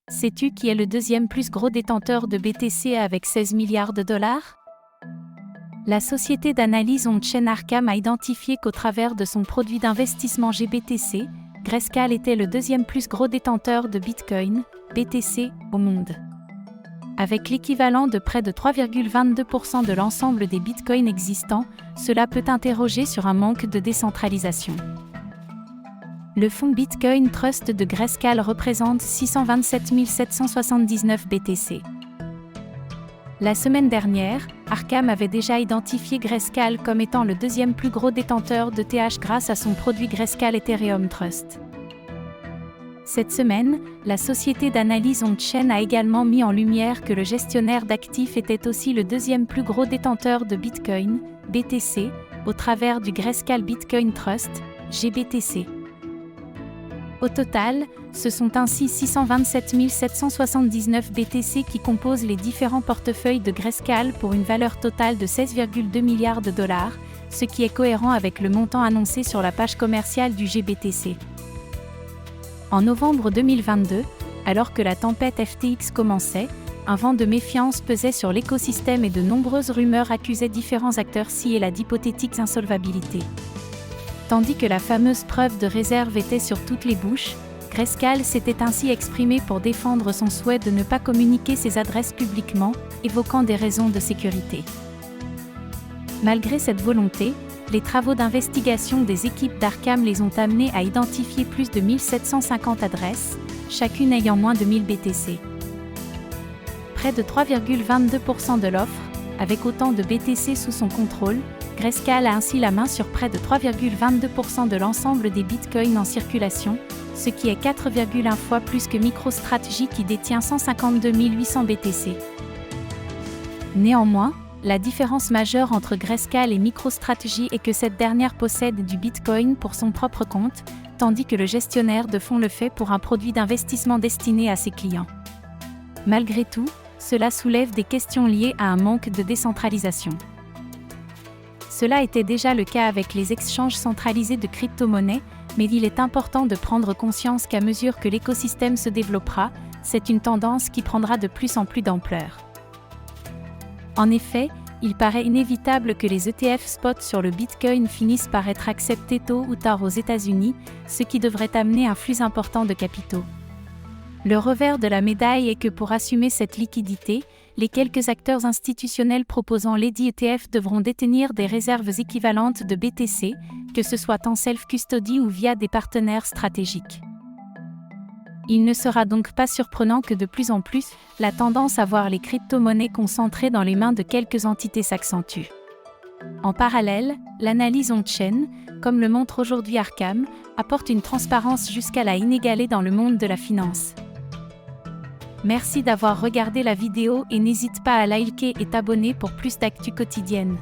Sais-tu qui est le deuxième plus gros détenteur de BTC avec 16 milliards de dollars? La société d'analyse on-chain Arkham a identifié qu'au travers de son produit d'investissement GBTC, Grayscale était le deuxième plus gros détenteur de Bitcoin, BTC, au monde. Avec l'équivalent de près de 3,22% de l'ensemble des bitcoins existants, cela peut interroger sur un manque de décentralisation. Le fonds Bitcoin Trust de Grayscale représente 627 779 BTC. La semaine dernière, Arkham avait déjà identifié Grayscale comme étant le deuxième plus gros détenteur de TH grâce à son produit Grayscale Ethereum Trust. Cette semaine, la société d'analyse on-chain a également mis en lumière que le gestionnaire d'actifs était aussi le deuxième plus gros détenteur de Bitcoin, BTC, au travers du Grayscale Bitcoin Trust, GBTC. Au total, ce sont ainsi 627 779 BTC qui composent les différents portefeuilles de Grayscale pour une valeur totale de 16,2 milliards de dollars, ce qui est cohérent avec le montant annoncé sur la page commerciale du GBTC. En novembre 2022, alors que la tempête FTX commençait, un vent de méfiance pesait sur l'écosystème et de nombreuses rumeurs accusaient différents acteurs ci et là d'hypothétiques insolvabilités. Tandis que la fameuse preuve de réserve était sur toutes les bouches, Grayscale s'était ainsi exprimé pour défendre son souhait de ne pas communiquer ses adresses publiquement, évoquant des raisons de sécurité. Malgré cette volonté, les travaux d'investigation des équipes d'Arkham les ont amenés à identifier plus de 1750 adresses, chacune ayant moins de 1000 BTC. Près de 3,22% de l'offre, avec autant de BTC sous son contrôle, Grayscale a ainsi la main sur près de 3,22% de l'ensemble des bitcoins en circulation, ce qui est 4,1 fois plus que MicroStrategy qui détient 152 800 BTC. Néanmoins, la différence majeure entre Grayscale et MicroStrategy est que cette dernière possède du Bitcoin pour son propre compte, tandis que le gestionnaire de fonds le fait pour un produit d'investissement destiné à ses clients. Malgré tout, cela soulève des questions liées à un manque de décentralisation. Cela était déjà le cas avec les exchanges centralisés de crypto-monnaies, mais il est important de prendre conscience qu'à mesure que l'écosystème se développera, c'est une tendance qui prendra de plus en plus d'ampleur. En effet, il paraît inévitable que les ETF spot sur le Bitcoin finissent par être acceptés tôt ou tard aux États-Unis, ce qui devrait amener un flux important de capitaux. Le revers de la médaille est que pour assumer cette liquidité, les quelques acteurs institutionnels proposant lesdits ETF devront détenir des réserves équivalentes de BTC, que ce soit en self-custody ou via des partenaires stratégiques. Il ne sera donc pas surprenant que de plus en plus, la tendance à voir les crypto-monnaies concentrées dans les mains de quelques entités s'accentue. En parallèle, l'analyse on-chain, comme le montre aujourd'hui Arkham, apporte une transparence jusqu'à la inégalée dans le monde de la finance. Merci d'avoir regardé la vidéo et n'hésite pas à liker et t'abonner pour plus d'actu quotidienne.